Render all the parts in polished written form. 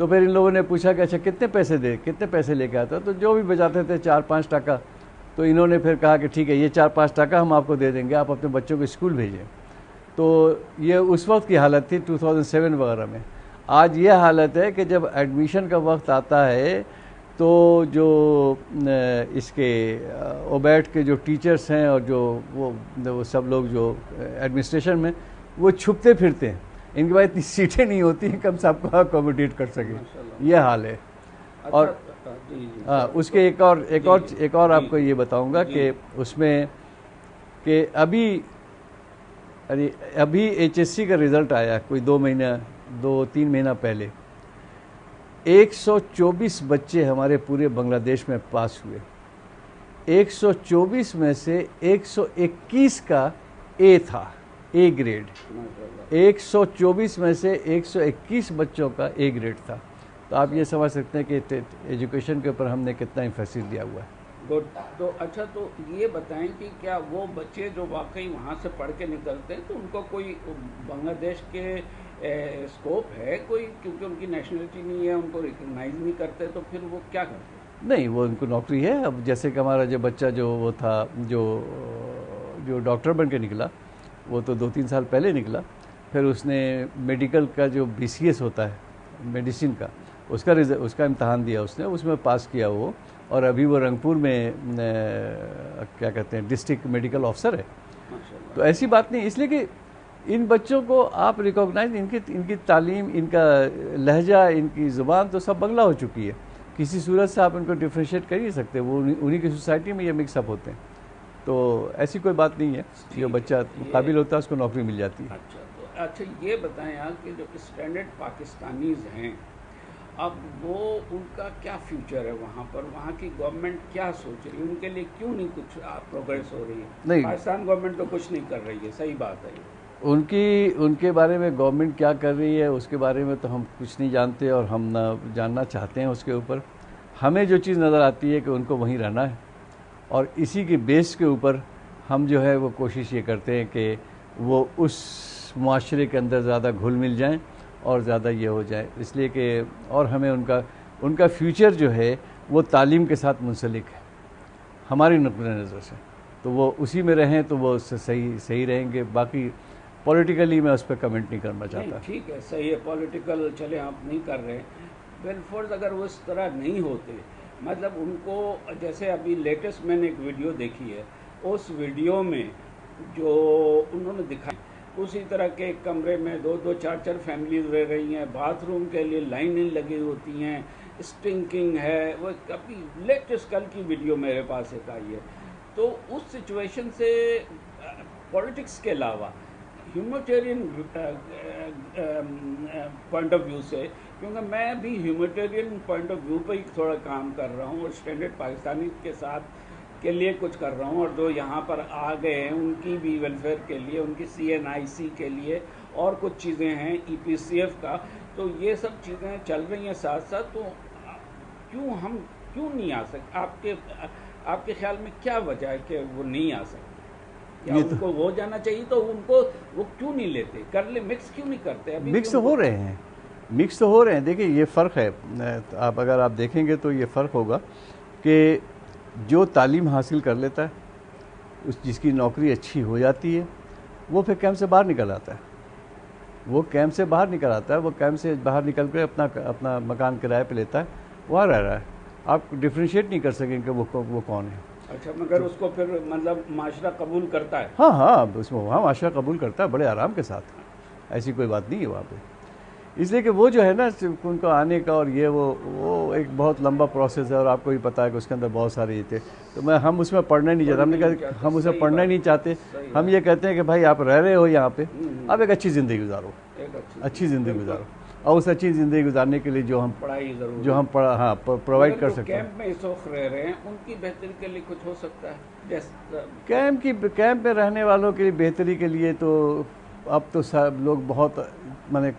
تو پھر ان لوگوں نے پوچھا کہ اچھا کتنے پیسے لے کے آتا، تو جو بھی بچاتے تھے 4-5 ٹکا، تو انہوں نے پھر کہا کہ ٹھیک ہے یہ 4-5 ٹکا ہم آپ کو دے دیں گے، آپ اپنے بچوں کو اسکول بھیجیں۔ تو یہ اس وقت کی حالت تھی 2007 وغیرہ میں۔ آج یہ حالت ہے کہ جب ایڈمیشن کا وقت آتا ہے تو جو اس کے اوبیٹ کے جو ٹیچرز ہیں اور جو وہ سب لوگ جو ایڈمنسٹریشن میں، وہ چھپتے پھرتے ہیں، ان کے بعد اتنی سیٹیں نہیں ہوتی ہیں کہ ہم سب کو اکوموڈیٹ کر سکیں، یہ حال ہے۔ اور اس کے ایک اور آپ کو یہ بتاؤں گا کہ اس میں کہ ابھی ایچ ایس سی کا رزلٹ آیا کوئی 2-3 مہینہ پہلے، 124 بچے ہمارے پورے بنگلہ دیش میں پاس ہوئے، 124 میں سے 121 کا اے تھا، اے گریڈ، 124 میں سے 121 بچوں کا اے گریڈ تھا۔ تو آپ یہ سمجھ سکتے ہیں کہ ایجوکیشن کے اوپر ہم نے کتنا امفیسس دیا ہوا ہے۔ گڈ۔ تو اچھا، تو یہ بتائیں کہ کیا وہ بچے جو واقعی وہاں سے پڑھ کے نکلتے ہیں تو ان کو کوئی بنگلہ دیش کے اسکوپ ہے کوئی، کیونکہ ان کی نیشنلٹی نہیں ہے، ان کو ریکگنائز نہیں کرتے، تو پھر وہ کیا کرتے ہیں؟ نہیں، وہ ان کو نوکری ہے۔ اب جیسے کہ ہمارا جو بچہ جو وہ تھا جو ڈاکٹر بن کے نکلا، وہ تو 2-3 سال پہلے نکلا، پھر اس نے میڈیکل کا جو BCS ہوتا ہے میڈیسن کا، اس کا امتحان دیا، اس میں پاس کیا وہ، اور ابھی وہ رنگپور میں کیا کہتے ہیں ڈسٹرکٹ میڈیکل آفسر ہے۔ تو ایسی بات نہیں، اس لیے کہ ان بچوں کو آپ ریکوگنائز، ان کی تعلیم، ان کا لہجہ، ان کی زبان تو سب بنگلہ ہو چکی ہے، کسی صورت سے آپ ان کو ڈفرینشیٹ کر ہی سکتے، وہ انہی کی سوسائٹی میں یہ مکس اپ ہوتے ہیں۔ تو ایسی کوئی بات نہیں ہے، جو بچہ قابل ہوتا ہے اس کو نوکری مل جاتی ہے۔ اچھا یہ بتائیں آپ کہ جو اسٹینڈرڈ پاکستانیز ہیں، اب وہ ان کا کیا فیوچر ہے وہاں پر؟ وہاں کی گورنمنٹ کیا سوچ رہی ہے؟ ان کے لیے کیوں نہیں کچھ پروگریس ہو رہی ہے؟ نہیں، پاکستان گورنمنٹ تو کچھ نہیں کر رہی ہے، صحیح بات ہے۔ ان کے بارے میں گورنمنٹ کیا کر رہی ہے اس کے بارے میں تو ہم کچھ نہیں جانتے، اور ہم نہ جاننا چاہتے ہیں اس کے اوپر۔ ہمیں جو چیز نظر آتی ہے کہ ان کو وہیں رہنا ہے، اور اسی کے بیس کے اوپر ہم جو ہے وہ کوشش یہ کرتے ہیں کہ وہ اس معاشرے کے اندر زیادہ گھل مل جائیں اور زیادہ یہ ہو جائے، اس لیے کہ اور ہمیں ان کا فیوچر جو ہے وہ تعلیم کے ساتھ منسلک ہے ہماری نقطۂ نظر سے، تو وہ اسی میں رہیں تو وہ اس سے صحیح رہیں گے۔ باقی پولیٹیکلی میں اس پہ کمنٹ نہیں کرنا چاہتا۔ ٹھیک ہے، صحیح ہے، پولیٹیکل چلے آپ نہیں کر رہے، بالفرض اگر وہ اس طرح نہیں ہوتے، مطلب ان کو، جیسے ابھی لیٹسٹ میں نے ایک ویڈیو دیکھی ہے، اس ویڈیو میں جو انہوں نے دکھایا، اسی طرح کے ایک کمرے میں 2-2 4-4 فیملیز رہ رہی ہیں، باتھ روم کے لیے لائنیں لگی ہوتی ہیں، اسٹنکنگ ہے، وہ کبھی لیٹسٹ کل کی ویڈیو میرے پاس ایک آئی ہے۔ تو اس سچویشن سے پولیٹکس کے علاوہ ہیومینٹیرین پوائنٹ آف ویو سے، کیونکہ میں بھی ہیومینٹیرین پوائنٹ آف ویو پہ ہی تھوڑا کام کر رہا ہوں، اور اسٹینڈرڈ پاکستانی کے ساتھ کے لیے کچھ کر رہا ہوں، اور جو یہاں پر آ گئے ہیں ان کی بھی ویلفیئر کے لیے، ان کی CNIC کے لیے، اور کچھ چیزیں ہیں EPCF کا، تو یہ سب چیزیں چل رہی ہیں ساتھ ساتھ۔ تو ہم کیوں نہیں آ سکتے؟ آپ کے خیال میں کیا وجہ ہے کہ وہ نہیں آ سکتے؟ یا ان کو وہ جانا چاہیے تو ان کو وہ کیوں نہیں لیتے؟ کر لے، مکس کیوں نہیں کرتے؟ مکس تو ہو رہے ہیں، دیکھیں یہ فرق ہے، اگر آپ دیکھیں گے تو یہ فرق ہوگا کہ جو تعلیم حاصل کر لیتا ہے، جس کی نوکری اچھی ہو جاتی ہے، وہ پھر کیمپ سے باہر نکل آتا ہے، وہ کیمپ سے باہر نکل کر اپنا مکان کرائے پہ لیتا ہے، وہاں رہ رہا ہے۔ آپ ڈفرینشیٹ نہیں کر سکیں کہ وہ کون ہے۔ اچھا، مگر اس کو پھر مطلب معاشرہ قبول کرتا ہے؟ ہاں، اس میں وہاں معاشرہ قبول کرتا ہے بڑے آرام کے ساتھ، ایسی کوئی بات نہیں ہے وہاں پہ۔ اس لیے کہ وہ جو ہے نا ان کو آنے کا، اور یہ وہ ایک بہت لمبا پروسیس ہے، اور آپ کو بھی پتہ ہے کہ اس کے اندر بہت سارے یہ تھے، تو ہم اس میں پڑھنا ہی نہیں چاہتے۔ ہم نے کہا ہم اس میں پڑھنا ہی نہیں چاہتے، ہم یہ کہتے ہیں کہ بھائی آپ رہ رہے ہو یہاں پہ، آپ ایک اچھی زندگی گزارو، اور اس اچھی زندگی گزارنے کے لیے جو ہم پرووائڈ کر سکتے ہیں۔ کیمپ میں اس وقت رہ رہے ہیں، ان کی بہتری کے لیے کچھ ہو سکتا ہے؟ کیمپ میں رہنے والوں کے بہتری کے لیے تو اب تو سب لوگ بہت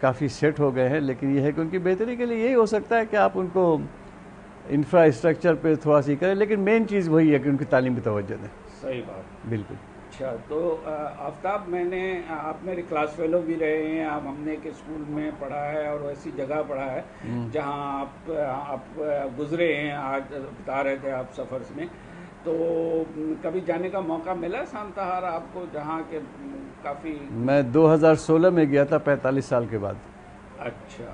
کافی سیٹ ہو گئے ہیں، لیکن یہ ہے کہ ان کی بہتری کے لیے یہی ہو سکتا ہے کہ آپ ان کو انفراسٹرکچر پہ تھوڑا سی کریں، لیکن مین چیز وہی ہے کہ ان کی تعلیم پہ توجہ دیں۔ صحیح بات، بالکل۔ اچھا، تو آفتاب آپ میرے کلاس فیلو بھی رہے ہیں، ہم نے ایک اسکول میں پڑھا ہے اور ایسی جگہ پڑھا ہے جہاں آپ گزرے ہیں، آج بتا رہے تھے آپ سفر میں، تو کبھی جانے کا موقع ملا سانتہار آپ کو، جہاں کے کافی؟ میں 2016 میں گیا تھا 45 سال کے بعد. اچھا،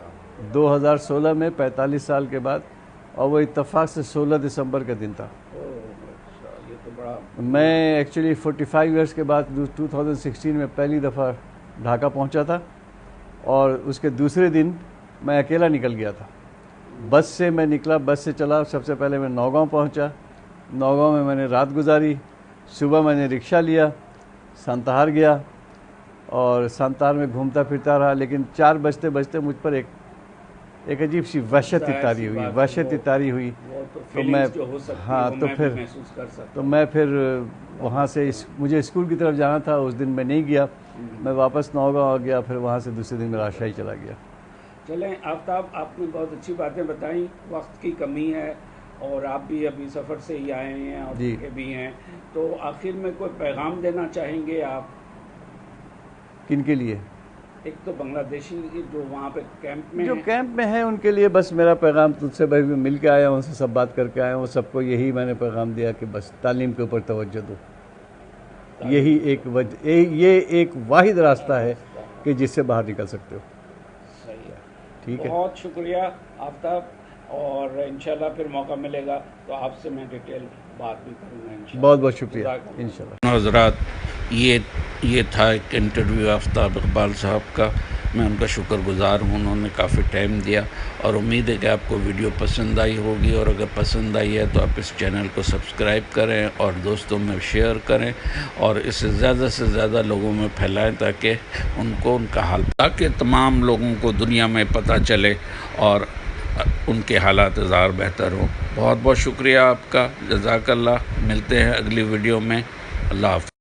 2016 میں 45 سال کے بعد، اور وہ اتفاق سے 16 دسمبر کا دن تھا. یہ تو بڑا، میں ایکچولی 45 ایئرس کے بعد 2016 میں پہلی دفعہ ڈھاکہ پہنچا تھا، اور اس کے دوسرے دن میں اکیلا نکل گیا تھا. بس سے میں نکلا، بس سے چلا. سب سے پہلے میں نوگاؤں پہنچا. نوگاؤں میں نے رات گزاری. صبح میں نے رکشہ لیا، سانتہار گیا، اور سانتہار میں گھومتا پھرتا رہا. لیکن 4 بجتے بجتے مجھ پر ایک عجیب سی وحشت طاری ہوئی. تو میں تو میں پھر وہاں سے مجھے اسکول کی طرف جانا تھا. اس دن میں نہیں گیا، میں واپس نوگاؤں آ گیا. پھر وہاں سے دوسرے دن میں راجشاہی چلا گیا. چلیں آفتاب، آپ نے بہت اچھی باتیں بتائیں. وقت کی کمی ہے اور آپ بھی ابھی سفر سے ہی آئے ہیں اور کے بھی ہیں، تو آخر میں کوئی پیغام دینا چاہیں گے آپ؟ کن کے لیے؟ ایک تو بنگلہ دیشی جو وہاں پہ کیمپ میں ہیں ان کے لیے بس میرا پیغام، تجھ سے بھائی مل کے آیا ہوں، ان سے سب بات کر کے آیا ہوں. سب کو یہی میں نے پیغام دیا کہ بس تعلیم کے اوپر توجہ دو. یہ ایک واحد راستہ ہے کہ جس سے باہر نکل سکتے ہو. صحیح ہے، ٹھیک ہے. بہت شکریہ آفتاب، اور انشاءاللہ پھر موقع ملے گا تو آپ سے میں ڈیٹیل بات بھی کروں گا انشاءاللہ. بہت بہت شکریہ. انشاءاللہ. حضرات، یہ تھا ایک انٹرویو آفتاب اقبال صاحب کا. میں ان کا شکر گزار ہوں، انہوں نے کافی ٹائم دیا، اور امید ہے کہ آپ کو ویڈیو پسند آئی ہوگی. اور اگر پسند آئی ہے تو آپ اس چینل کو سبسکرائب کریں اور دوستوں میں شیئر کریں، اور اسے زیادہ سے زیادہ لوگوں میں پھیلائیں تاکہ ان کو ان کا حال، تاکہ تمام لوگوں کو دنیا میں پتہ چلے اور ان کے حالات زار بہتر ہوں. بہت بہت شکریہ آپ کا، جزاک اللہ. ملتے ہیں اگلی ویڈیو میں. اللہ حافظ.